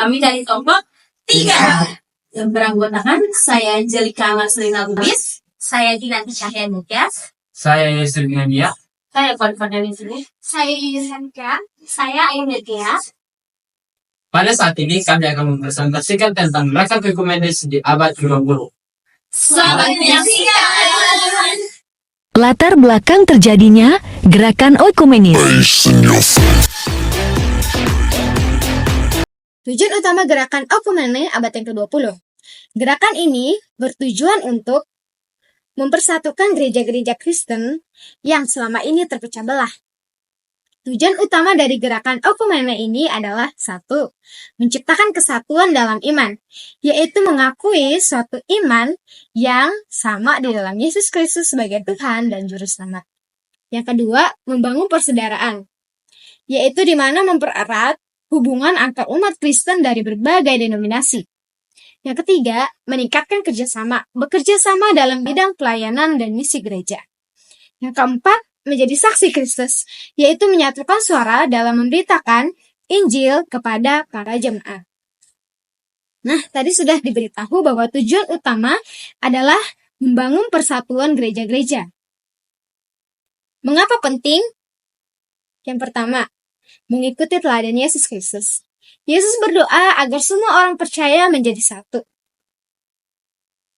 Kami dari kelompok 3 yang beranggotakan saya Angelika Marcelina Lubis, saya Dinanti Cahya Mukyas, Saya Yusuf Nadia. saya Konfirmasi di sini, saya Yusanka, saya Ayu Nadia. Pada saat ini kami akan mempresentasikan tentang gerakan ekumenis di abad ke-20. Selamat menyaksikan. Latar belakang terjadinya gerakan oikumenis. Tujuan utama gerakan oikumene abad yang ke-20. Gerakan ini bertujuan untuk mempersatukan gereja-gereja Kristen yang selama ini terpecah belah. Tujuan utama dari gerakan oikumene ini adalah 1. Menciptakan kesatuan dalam iman, yaitu mengakui suatu iman yang sama di dalam Yesus Kristus sebagai Tuhan dan Juru Selamat. Yang kedua, membangun persaudaraan, yaitu di mana mempererat hubungan antar umat Kristen dari berbagai denominasi. Yang ketiga, meningkatkan kerjasama, bekerja sama dalam bidang pelayanan dan misi gereja. Yang keempat, menjadi saksi Kristus, yaitu menyatukan suara dalam memberitakan Injil kepada para jemaat. Nah, tadi sudah diberitahu bahwa tujuan utama adalah membangun persatuan gereja-gereja. Mengapa penting? Yang pertama, mengikuti teladan Yesus Kristus. Yesus berdoa agar semua orang percaya menjadi satu.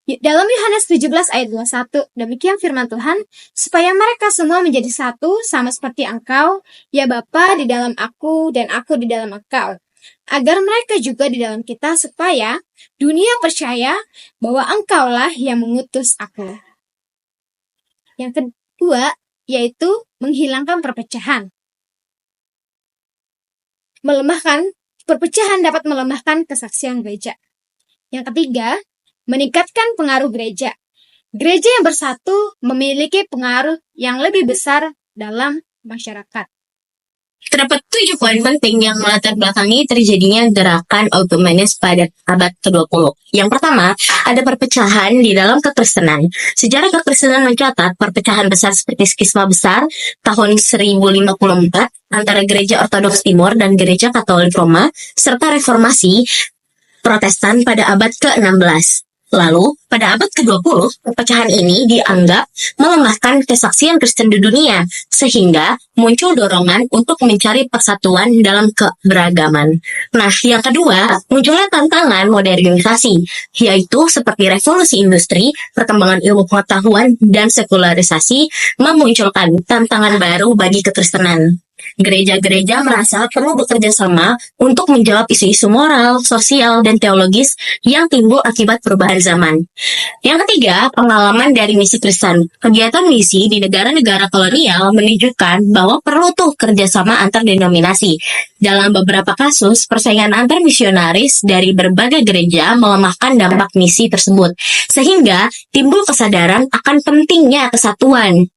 Dalam Yohanes 17 ayat 21, demikian firman Tuhan, supaya mereka semua menjadi satu sama seperti Engkau, ya Bapa, di dalam aku dan aku di dalam Engkau, agar mereka juga di dalam kita, supaya dunia percaya bahwa Engkaulah yang mengutus aku. Yang kedua, yaitu menghilangkan perpecahan. Perpecahan dapat melemahkan kesaksian gereja. Yang ketiga, meningkatkan pengaruh gereja. Gereja yang bersatu memiliki pengaruh yang lebih besar dalam masyarakat. Terdapat 7 poin penting yang melatar belakangi terjadinya gerakan oikumenis pada abad ke-20. Yang pertama, ada perpecahan di dalam kekristenan. Sejarah kekristenan mencatat perpecahan besar seperti skisma besar tahun 1054 antara gereja Ortodoks Timur dan gereja Katolik Roma, serta reformasi Protestan pada abad ke-16. Lalu, pada abad ke-20, perpecahan ini dianggap melemahkan kesaksian Kristen di dunia, sehingga muncul dorongan untuk mencari persatuan dalam keberagaman. Nah, yang kedua, munculnya tantangan modernisasi, yaitu seperti revolusi industri, perkembangan ilmu pengetahuan, dan sekularisasi memunculkan tantangan baru bagi kekristenan. Gereja-gereja merasa perlu bekerja sama untuk menjawab isu-isu moral, sosial, dan teologis yang timbul akibat perubahan zaman. Yang ketiga, pengalaman dari misi Kristen. Kegiatan misi di negara-negara kolonial menunjukkan bahwa perlu tuh kerjasama antar denominasi. Dalam beberapa kasus, persaingan antar misionaris dari berbagai gereja melemahkan dampak misi tersebut, sehingga timbul kesadaran akan pentingnya kesatuan.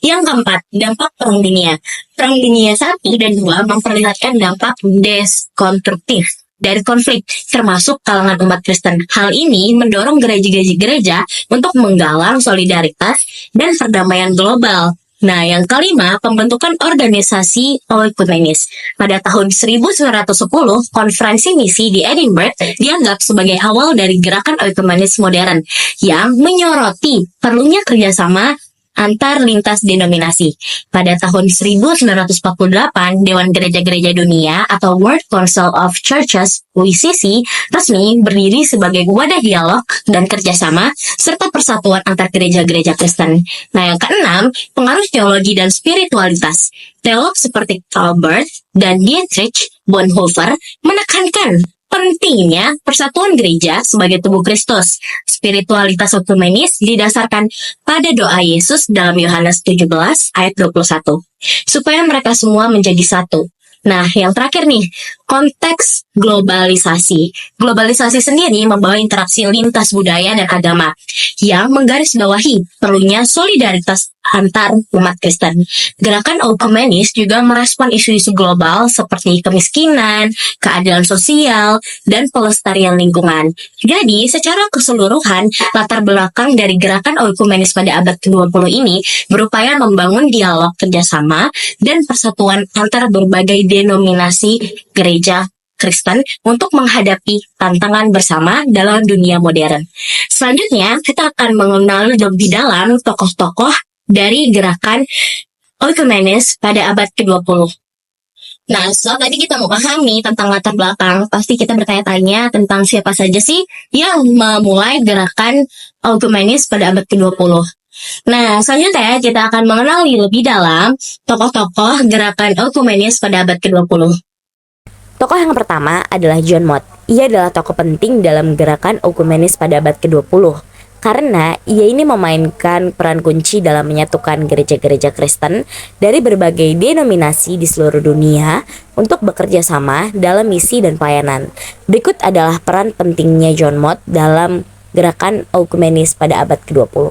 Yang keempat, dampak Perang Dunia. Perang Dunia 1 dan 2 memperlihatkan dampak deskonstruktif dari konflik, termasuk kalangan umat Kristen. Hal ini mendorong gereja-gereja untuk menggalang solidaritas dan perdamaian global. Nah, yang kelima, pembentukan organisasi oikumenis. Pada tahun 1910, konferensi misi di Edinburgh dianggap sebagai awal dari gerakan oikumenis modern yang menyoroti perlunya kerjasama antar lintas denominasi. Pada tahun 1948, Dewan Gereja-Gereja Dunia atau World Council of Churches (WCC) resmi berdiri sebagai wadah dialog dan kerjasama serta persatuan antar gereja-gereja Kristen. Nah, yang keenam, pengaruh teologi dan spiritualitas. Teolog seperti Albert dan Dietrich Bonhoeffer menekankan pentingnya persatuan gereja sebagai tubuh Kristus. Spiritualitas oikumenis didasarkan pada doa Yesus dalam Yohanes 17 ayat 21, supaya mereka semua menjadi satu. Nah, yang terakhir nih, konteks globalisasi. Globalisasi sendiri membawa interaksi lintas budaya dan agama yang menggarisbawahi perlunya solidaritas antar umat Kristen. Gerakan oikumenis juga merespon isu-isu global seperti kemiskinan, keadilan sosial, dan pelestarian lingkungan. Jadi, secara keseluruhan, latar belakang dari gerakan oikumenis pada abad ke-20 ini berupaya membangun dialog kerjasama dan persatuan antar berbagai denominasi gereja Kristen untuk menghadapi tantangan bersama dalam dunia modern. Selanjutnya, kita akan mengenal lebih dalam tokoh-tokoh dari gerakan Oikomenes pada abad ke-20. Nah, setelah tadi kita memahami tentang latar belakang, pasti kita bertanya-tanya tentang siapa saja sih yang memulai gerakan Oikomenes pada abad ke-20. Nah, selanjutnya kita akan mengenali lebih dalam tokoh-tokoh gerakan Oikomenes pada abad ke-20. Tokoh yang pertama adalah John Mott. Ia adalah tokoh penting dalam gerakan Oikomenes pada abad ke-20 karena ia ini memainkan peran kunci dalam menyatukan gereja-gereja Kristen dari berbagai denominasi di seluruh dunia untuk bekerja sama dalam misi dan pelayanan. Berikut adalah peran pentingnya John Mott dalam gerakan Oikomenes pada abad ke-20.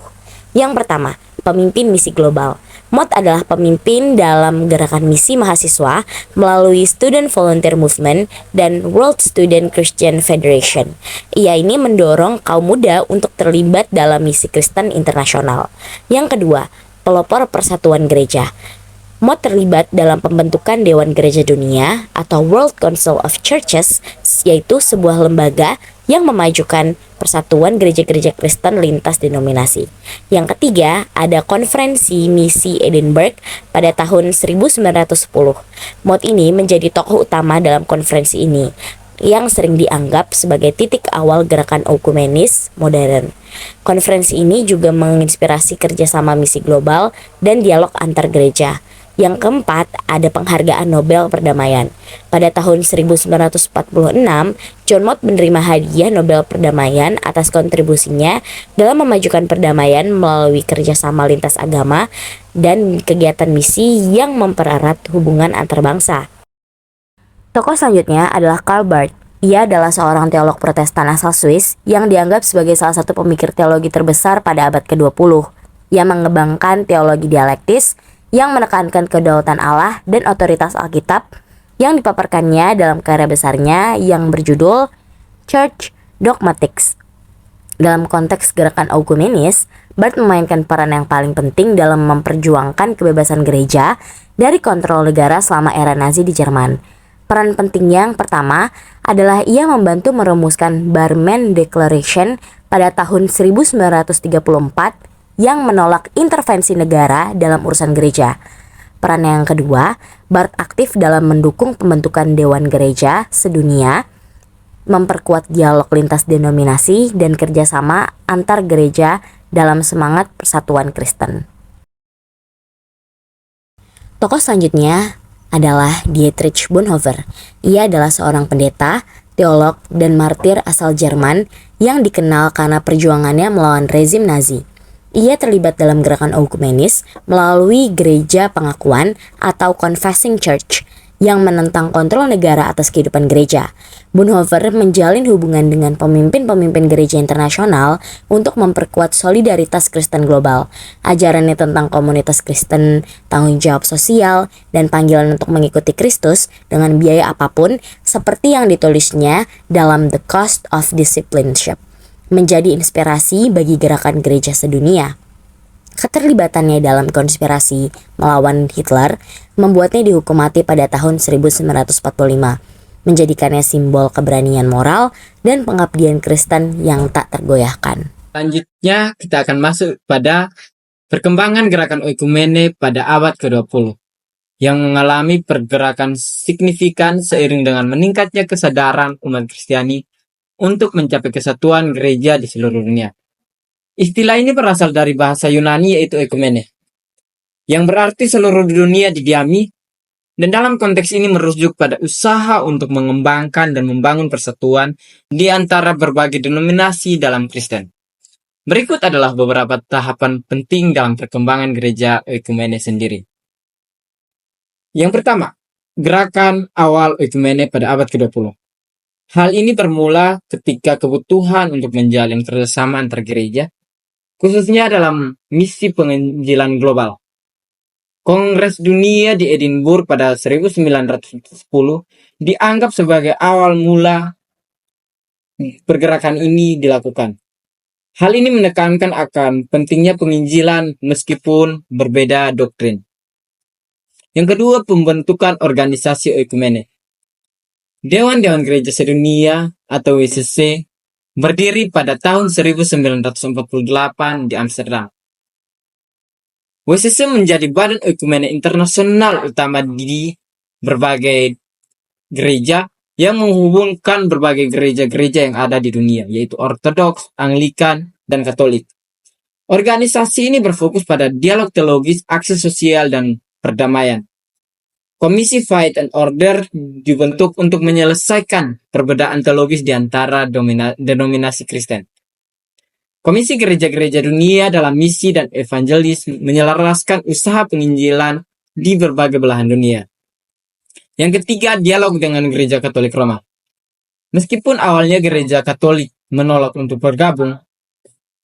Yang pertama, pemimpin misi global. Mott adalah pemimpin dalam gerakan misi mahasiswa melalui Student Volunteer Movement dan World Student Christian Federation. Ia ini mendorong kaum muda untuk terlibat dalam misi Kristen internasional. Yang kedua, pelopor persatuan gereja. Mott terlibat dalam pembentukan Dewan Gereja Dunia atau World Council of Churches, yaitu sebuah lembaga yang memajukan persatuan gereja-gereja Kristen lintas denominasi. Yang ketiga, ada konferensi misi Edinburgh pada tahun 1910. Mott ini menjadi tokoh utama dalam konferensi ini, yang sering dianggap sebagai titik awal gerakan Oikomenes modern. Konferensi ini juga menginspirasi kerjasama misi global dan dialog antar gereja. Yang keempat, ada penghargaan Nobel Perdamaian. Pada tahun 1946, John Mott menerima hadiah Nobel Perdamaian atas kontribusinya dalam memajukan perdamaian melalui kerjasama lintas agama dan kegiatan misi yang mempererat hubungan antar bangsa. Tokoh selanjutnya adalah Karl Barth. Ia adalah seorang teolog Protestan asal Swiss yang dianggap sebagai salah satu pemikir teologi terbesar pada abad ke-20. Ia mengembangkan teologi dialektis yang menekankan kedaulatan Allah dan otoritas Alkitab yang dipaparkannya dalam karya besarnya yang berjudul Church Dogmatics. Dalam konteks gerakan Oikomenes, Barth memainkan peran yang paling penting dalam memperjuangkan kebebasan gereja dari kontrol negara selama era Nazi di Jerman. Peran penting yang pertama adalah ia membantu merumuskan Barmen Declaration pada tahun 1934 yang menolak intervensi negara dalam urusan gereja. Peran yang kedua, Barth aktif dalam mendukung pembentukan Dewan Gereja Sedunia, memperkuat dialog lintas denominasi dan kerjasama antar gereja dalam semangat persatuan Kristen. Tokoh selanjutnya adalah Dietrich Bonhoeffer. Ia adalah seorang pendeta, teolog, dan martir asal Jerman yang dikenal karena perjuangannya melawan rezim Nazi. Ia terlibat dalam gerakan Oikomenes melalui gereja pengakuan atau Confessing Church yang menentang kontrol negara atas kehidupan gereja. Bonhoeffer menjalin hubungan dengan pemimpin-pemimpin gereja internasional untuk memperkuat solidaritas Kristen global. Ajarannya tentang komunitas Kristen, tanggung jawab sosial, dan panggilan untuk mengikuti Kristus dengan biaya apapun seperti yang ditulisnya dalam The Cost of Discipleship menjadi inspirasi bagi gerakan gereja sedunia. Keterlibatannya dalam konspirasi melawan Hitler membuatnya dihukum mati pada tahun 1945, menjadikannya simbol keberanian moral dan pengabdian Kristen yang tak tergoyahkan. Selanjutnya kita akan masuk pada perkembangan gerakan Oikumene pada abad ke-20 yang mengalami pergerakan signifikan seiring dengan meningkatnya kesadaran umat Kristiani untuk mencapai kesatuan gereja di seluruh dunia. Istilah ini berasal dari bahasa Yunani yaitu Oikumene, yang berarti seluruh dunia didiami, dan dalam konteks ini merujuk pada usaha untuk mengembangkan dan membangun persatuan di antara berbagai denominasi dalam Kristen. Berikut adalah beberapa tahapan penting dalam perkembangan gereja Oikumene sendiri. Yang pertama, gerakan awal Oikumene pada abad ke-20. Hal ini bermula ketika kebutuhan untuk menjalin kerjasama antar gereja, khususnya dalam misi penginjilan global. Kongres Dunia di Edinburgh pada 1910 dianggap sebagai awal mula pergerakan ini dilakukan. Hal ini menekankan akan pentingnya penginjilan meskipun berbeda doktrin. Yang kedua, pembentukan organisasi Oikumene. Dewan-Dewan Gereja Sedunia atau WCC berdiri pada tahun 1948 di Amsterdam. WCC menjadi badan ekumene internasional utama di berbagai gereja yang menghubungkan berbagai gereja-gereja yang ada di dunia, yaitu Ortodoks, Anglikan, dan Katolik. Organisasi ini berfokus pada dialog teologis, aksi sosial, dan perdamaian. Komisi Fight and Order dibentuk untuk menyelesaikan perbedaan teologis di antara denominasi Kristen. Komisi Gereja-Gereja Dunia dalam misi dan evangelis menyelaraskan usaha penginjilan di berbagai belahan dunia. Yang ketiga, dialog dengan Gereja Katolik Roma. Meskipun awalnya Gereja Katolik menolak untuk bergabung,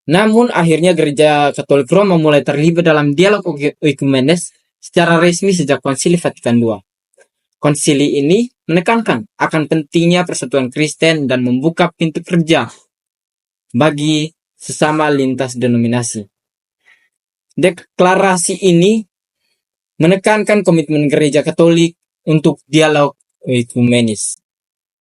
namun akhirnya Gereja Katolik Roma mulai terlibat dalam dialog ekumenes secara resmi sejak Konsili Vatikan II. Konsili ini menekankan akan pentingnya persatuan Kristen dan membuka pintu kerja bagi sesama lintas denominasi. Deklarasi ini menekankan komitmen Gereja Katolik untuk dialog ekumenis.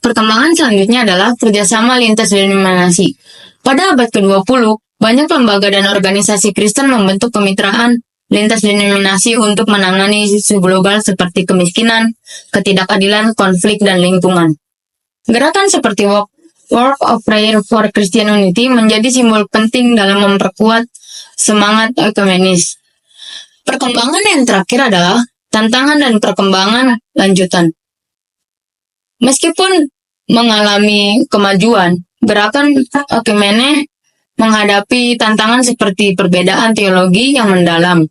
Perkembangan selanjutnya adalah kerjasama lintas denominasi. Pada abad ke-20, banyak lembaga dan organisasi Kristen membentuk kemitraan lintas denominasi untuk menangani isu global seperti kemiskinan, ketidakadilan, konflik, dan lingkungan. Gerakan seperti Work of Prayer for Christian Unity menjadi simbol penting dalam memperkuat semangat ekumenis. Perkembangan yang terakhir adalah tantangan dan perkembangan lanjutan. Meskipun mengalami kemajuan, gerakan ekumene menghadapi tantangan seperti perbedaan teologi yang mendalam,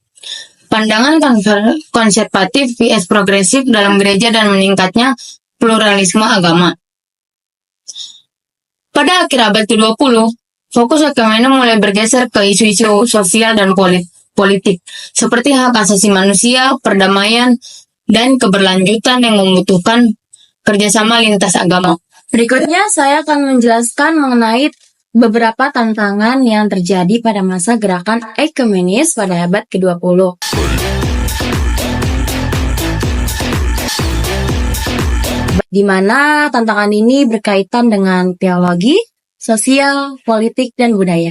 pandangan konservatif vs progresif dalam gereja, dan meningkatnya pluralisme agama. Pada akhir abad ke-20, fokus ekumene mulai bergeser ke isu-isu sosial dan politik, seperti hak asasi manusia, perdamaian, dan keberlanjutan yang membutuhkan kerjasama lintas agama. Berikutnya saya akan menjelaskan mengenai beberapa tantangan yang terjadi pada masa gerakan ekumenis pada abad ke-20. Di mana tantangan ini berkaitan dengan teologi, sosial, politik, dan budaya.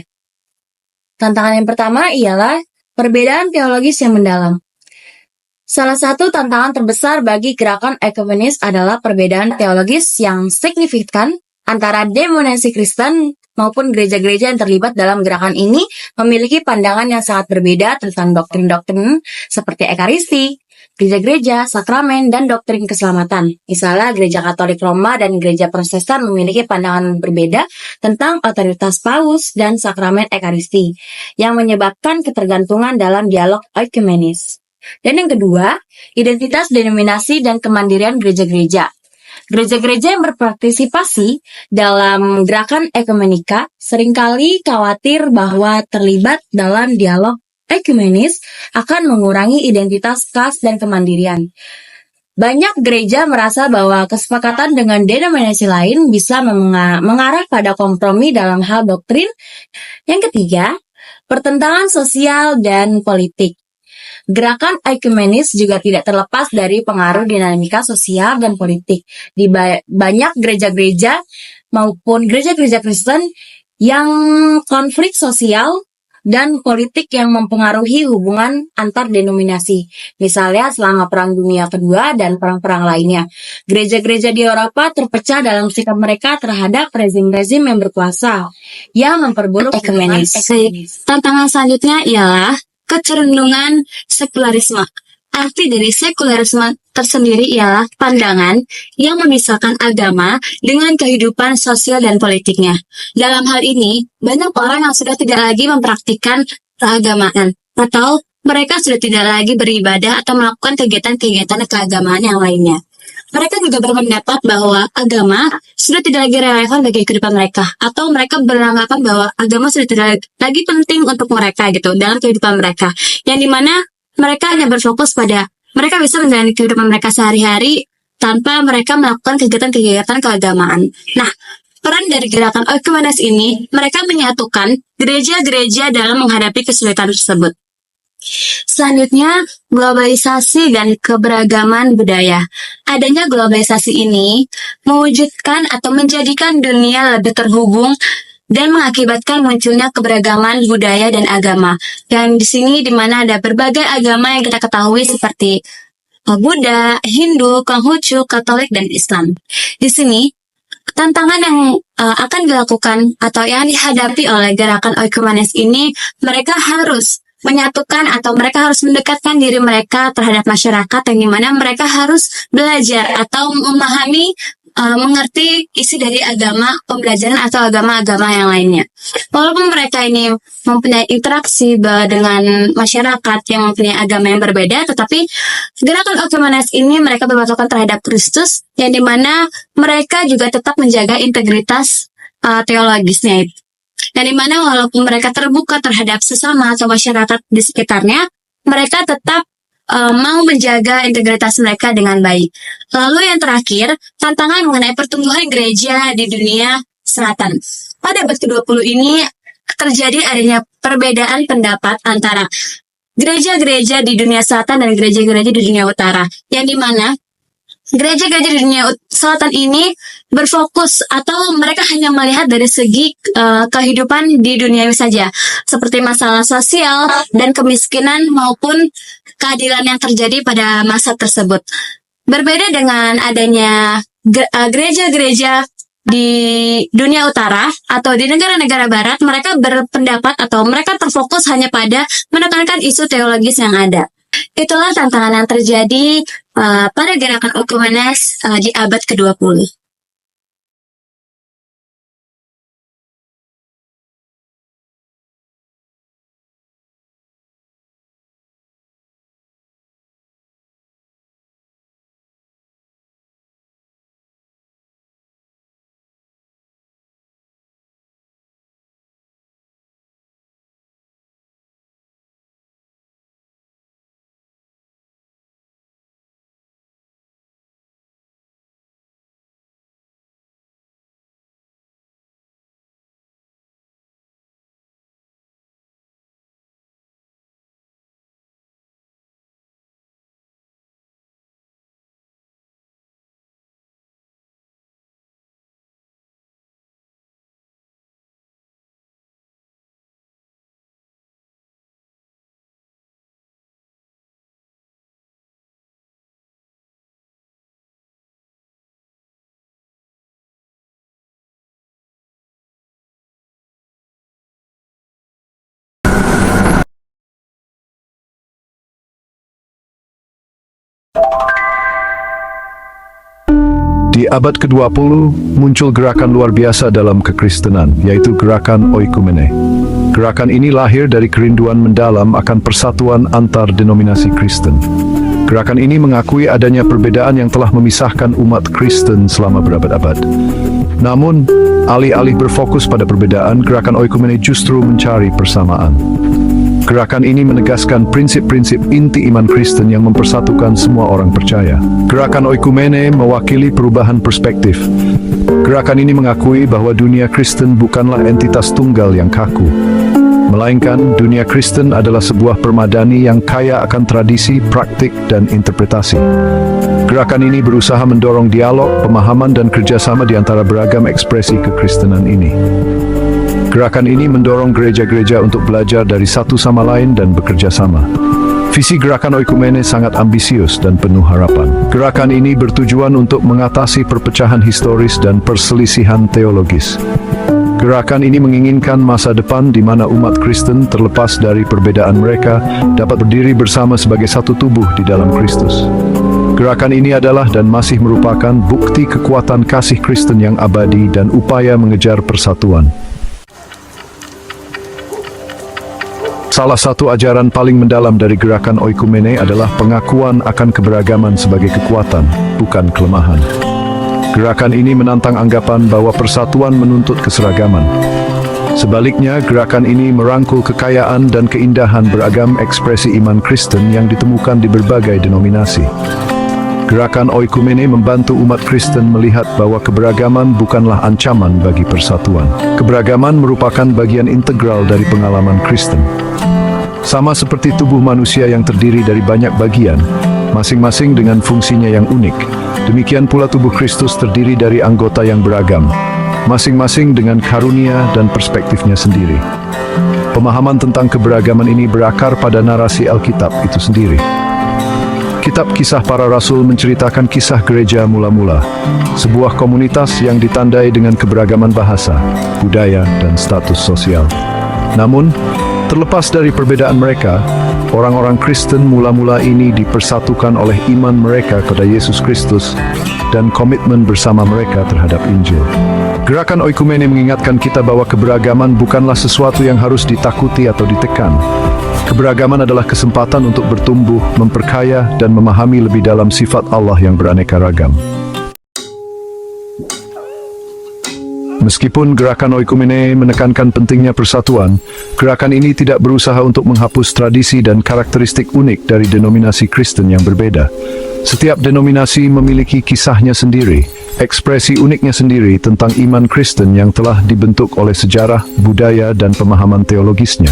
Tantangan yang pertama ialah perbedaan teologis yang mendalam. Salah satu tantangan terbesar bagi gerakan ekumenis adalah perbedaan teologis yang signifikan antara denominasi Kristen maupun gereja-gereja yang terlibat dalam gerakan ini memiliki pandangan yang sangat berbeda tentang doktrin-doktrin seperti ekaristi, gereja-gereja, sakramen, dan doktrin keselamatan. Misalnya, Gereja Katolik Roma dan Gereja Protestan memiliki pandangan berbeda tentang otoritas paus dan sakramen ekaristi, yang menyebabkan ketergantungan dalam dialog ekumenis. Dan yang kedua, identitas denominasi dan kemandirian gereja-gereja. Gereja-gereja yang berpartisipasi dalam gerakan ekumenika seringkali khawatir bahwa terlibat dalam dialog ekumenis akan mengurangi identitas khas dan kemandirian. Banyak gereja merasa bahwa kesepakatan dengan denominasi lain bisa mengarah pada kompromi dalam hal doktrin. Yang ketiga, pertentangan sosial dan politik. Gerakan ekumenis juga tidak terlepas dari pengaruh dinamika sosial dan politik di banyak gereja-gereja maupun gereja-gereja Kristen yang konflik sosial dan politik yang mempengaruhi hubungan antar denominasi. Misalnya selama Perang Dunia Kedua dan perang-perang lainnya. Gereja-gereja di Eropa terpecah dalam sikap mereka terhadap rezim-rezim yang berkuasa yang memperburuk Ekumenis. Tantangan selanjutnya ialah kecenderungan sekularisme. Arti dari sekularisme tersendiri ialah pandangan yang memisahkan agama dengan kehidupan sosial dan politiknya. Dalam hal ini, banyak orang yang sudah tidak lagi mempraktikkan keagamaan, atau mereka sudah tidak lagi beribadah atau melakukan kegiatan-kegiatan keagamaan yang lainnya. Mereka juga berpendapat bahwa agama sudah tidak lagi relevan bagi kehidupan mereka, atau mereka beranggapan bahwa agama sudah tidak lagi penting untuk mereka gitu dalam kehidupan mereka, yang dimana mereka hanya berfokus pada mereka bisa menjalani kehidupan mereka sehari-hari tanpa mereka melakukan kegiatan-kegiatan keagamaan. Nah, peran dari gerakan ekumenis ini, mereka menyatukan gereja-gereja dalam menghadapi kesulitan tersebut. Selanjutnya, globalisasi dan keberagaman budaya. Adanya globalisasi ini mewujudkan atau menjadikan dunia lebih terhubung dan mengakibatkan munculnya keberagaman budaya dan agama. Yang di sini di mana ada berbagai agama yang kita ketahui seperti Buddha, Hindu, Konghucu, Katolik, dan Islam. Di sini, tantangan yang akan dilakukan atau yang dihadapi oleh gerakan Oikumenes ini, mereka harus menyatukan atau mereka harus mendekatkan diri mereka terhadap masyarakat yang dimana mereka harus belajar atau memahami, mengerti isi dari agama pembelajaran atau agama-agama yang lainnya. Walaupun mereka ini mempunyai interaksi dengan masyarakat yang mempunyai agama yang berbeda, tetapi gerakan Oikumenes ini mereka berpatokan terhadap Kristus, yang dimana mereka juga tetap menjaga integritas teologisnya itu. Dan dimana walaupun mereka terbuka terhadap sesama atau masyarakat di sekitarnya, mereka tetap mau menjaga integritas mereka dengan baik. Lalu yang terakhir, tantangan mengenai pertumbuhan gereja di dunia selatan. Pada abad ke-20 ini terjadi adanya perbedaan pendapat antara gereja-gereja di dunia selatan dan gereja-gereja di dunia utara. Yang dimana gereja-gereja di dunia selatan ini berfokus atau mereka hanya melihat dari segi kehidupan di dunia saja, seperti masalah sosial dan kemiskinan maupun keadilan yang terjadi pada masa tersebut. Berbeda dengan adanya gereja-gereja di dunia utara atau di negara-negara barat, mereka berpendapat atau mereka terfokus hanya pada menekankan isu teologis yang ada. Itulah tantangan yang terjadi pada gerakan Oikumenes di abad ke-20. Di abad ke-20, muncul gerakan luar biasa dalam kekristenan, yaitu gerakan Oikumene. Gerakan ini lahir dari kerinduan mendalam akan persatuan antar denominasi Kristen. Gerakan ini mengakui adanya perbedaan yang telah memisahkan umat Kristen selama berabad-abad. Namun, alih-alih berfokus pada perbedaan, gerakan Oikumene justru mencari persamaan. Gerakan ini menegaskan prinsip-prinsip inti iman Kristen yang mempersatukan semua orang percaya. Gerakan Oikumene mewakili perubahan perspektif. Gerakan ini mengakui bahwa dunia Kristen bukanlah entitas tunggal yang kaku, melainkan dunia Kristen adalah sebuah permadani yang kaya akan tradisi, praktik, dan interpretasi. Gerakan ini berusaha mendorong dialog, pemahaman, dan kerjasama di antara beragam ekspresi kekristenan ini. Gerakan ini mendorong gereja-gereja untuk belajar dari satu sama lain dan bekerja sama. Visi gerakan Oikumene sangat ambisius dan penuh harapan. Gerakan ini bertujuan untuk mengatasi perpecahan historis dan perselisihan teologis. Gerakan ini menginginkan masa depan di mana umat Kristen terlepas dari perbedaan mereka dapat berdiri bersama sebagai satu tubuh di dalam Kristus. Gerakan ini adalah dan masih merupakan bukti kekuatan kasih Kristen yang abadi dan upaya mengejar persatuan. Salah satu ajaran paling mendalam dari gerakan Oikumene adalah pengakuan akan keberagaman sebagai kekuatan, bukan kelemahan. Gerakan ini menantang anggapan bahwa persatuan menuntut keseragaman. Sebaliknya, gerakan ini merangkul kekayaan dan keindahan beragam ekspresi iman Kristen yang ditemukan di berbagai denominasi. Gerakan Oikumene membantu umat Kristen melihat bahwa keberagaman bukanlah ancaman bagi persatuan. Keberagaman merupakan bagian integral dari pengalaman Kristen. Sama seperti tubuh manusia yang terdiri dari banyak bagian, masing-masing dengan fungsinya yang unik. Demikian pula tubuh Kristus terdiri dari anggota yang beragam, masing-masing dengan karunia dan perspektifnya sendiri. Pemahaman tentang keberagaman ini berakar pada narasi Alkitab itu sendiri. Kitab Kisah Para Rasul menceritakan kisah gereja mula-mula, sebuah komunitas yang ditandai dengan keberagaman bahasa, budaya, dan status sosial. Namun, terlepas dari perbedaan mereka, orang-orang Kristen mula-mula ini dipersatukan oleh iman mereka kepada Yesus Kristus dan komitmen bersama mereka terhadap Injil. Gerakan oikumene mengingatkan kita bahwa keberagaman bukanlah sesuatu yang harus ditakuti atau ditekan. Keberagaman adalah kesempatan untuk bertumbuh, memperkaya, dan memahami lebih dalam sifat Allah yang beraneka ragam. Meskipun gerakan oikumene menekankan pentingnya persatuan, gerakan ini tidak berusaha untuk menghapus tradisi dan karakteristik unik dari denominasi Kristen yang berbeda. Setiap denominasi memiliki kisahnya sendiri, ekspresi uniknya sendiri tentang iman Kristen yang telah dibentuk oleh sejarah, budaya, dan pemahaman teologisnya.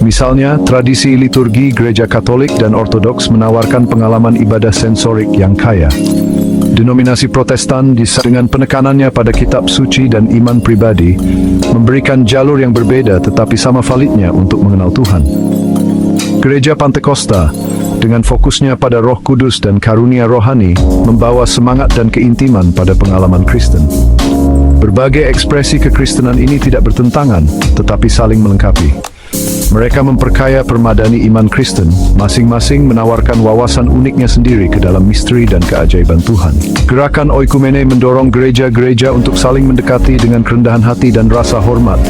Misalnya, tradisi liturgi Gereja Katolik dan Ortodoks menawarkan pengalaman ibadah sensorik yang kaya. Denominasi Protestan dengan penekanannya pada kitab suci dan iman pribadi, memberikan jalur yang berbeda tetapi sama validnya untuk mengenal Tuhan. Gereja Pantekosta, dengan fokusnya pada Roh Kudus dan karunia rohani, membawa semangat dan keintiman pada pengalaman Kristen. Berbagai ekspresi kekristenan ini tidak bertentangan, tetapi saling melengkapi. Mereka memperkaya permadani iman Kristen, masing-masing menawarkan wawasan uniknya sendiri ke dalam misteri dan keajaiban Tuhan. Gerakan oikumene mendorong gereja-gereja untuk saling mendekati dengan kerendahan hati dan rasa hormat,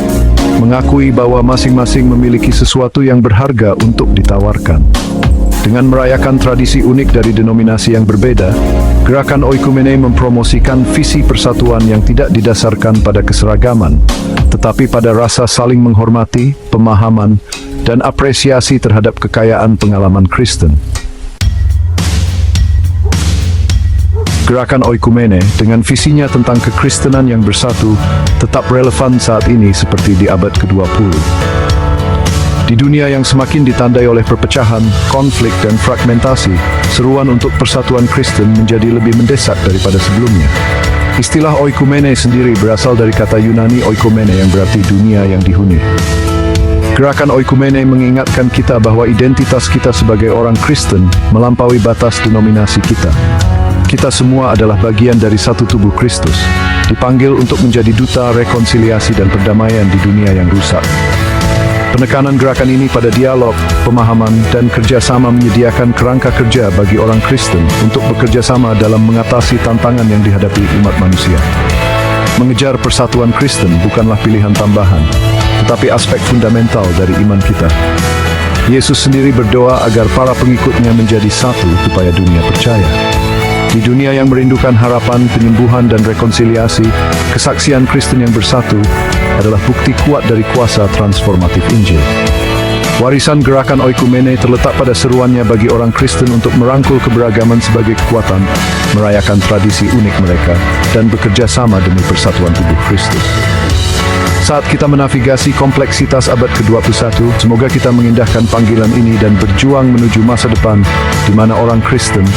mengakui bahwa masing-masing memiliki sesuatu yang berharga untuk ditawarkan. Dengan merayakan tradisi unik dari denominasi yang berbeda, gerakan oikumene mempromosikan visi persatuan yang tidak didasarkan pada keseragaman, tetapi pada rasa saling menghormati, pemahaman, dan apresiasi terhadap kekayaan pengalaman Kristen. Gerakan oikumene dengan visinya tentang kekristenan yang bersatu tetap relevan saat ini seperti di abad ke-20. Di dunia yang semakin ditandai oleh perpecahan, konflik, dan fragmentasi, seruan untuk persatuan Kristen menjadi lebih mendesak daripada sebelumnya. Istilah oikumene sendiri berasal dari kata Yunani oikumene yang berarti dunia yang dihuni. Gerakan oikumene mengingatkan kita bahwa identitas kita sebagai orang Kristen melampaui batas denominasi kita. Kita semua adalah bagian dari satu tubuh Kristus, dipanggil untuk menjadi duta rekonsiliasi dan perdamaian di dunia yang rusak. Penekanan gerakan ini pada dialog, pemahaman, dan kerjasama menyediakan kerangka kerja bagi orang Kristen untuk bekerja sama dalam mengatasi tantangan yang dihadapi umat manusia. Mengejar persatuan Kristen bukanlah pilihan tambahan, tetapi aspek fundamental dari iman kita. Yesus sendiri berdoa agar para pengikutnya menjadi satu supaya dunia percaya. Di dunia yang merindukan harapan, penyembuhan, dan rekonsiliasi, kesaksian Kristen yang bersatu adalah bukti kuat dari kuasa transformatif Injil. Warisan gerakan oikumene terletak pada seruannya bagi orang Kristen untuk merangkul keberagaman sebagai kekuatan, merayakan tradisi unik mereka, dan bekerja sama demi persatuan tubuh Kristus. Saat kita menavigasi kompleksitas abad ke-21, semoga kita mengindahkan panggilan ini dan berjuang menuju masa depan di mana orang Kristen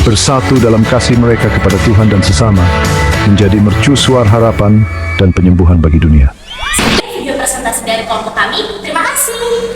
bersatu dalam kasih mereka kepada Tuhan dan sesama, menjadi mercusuar harapan dan penyembuhan bagi dunia. Video presentasi dari kelompok kami. Terima kasih.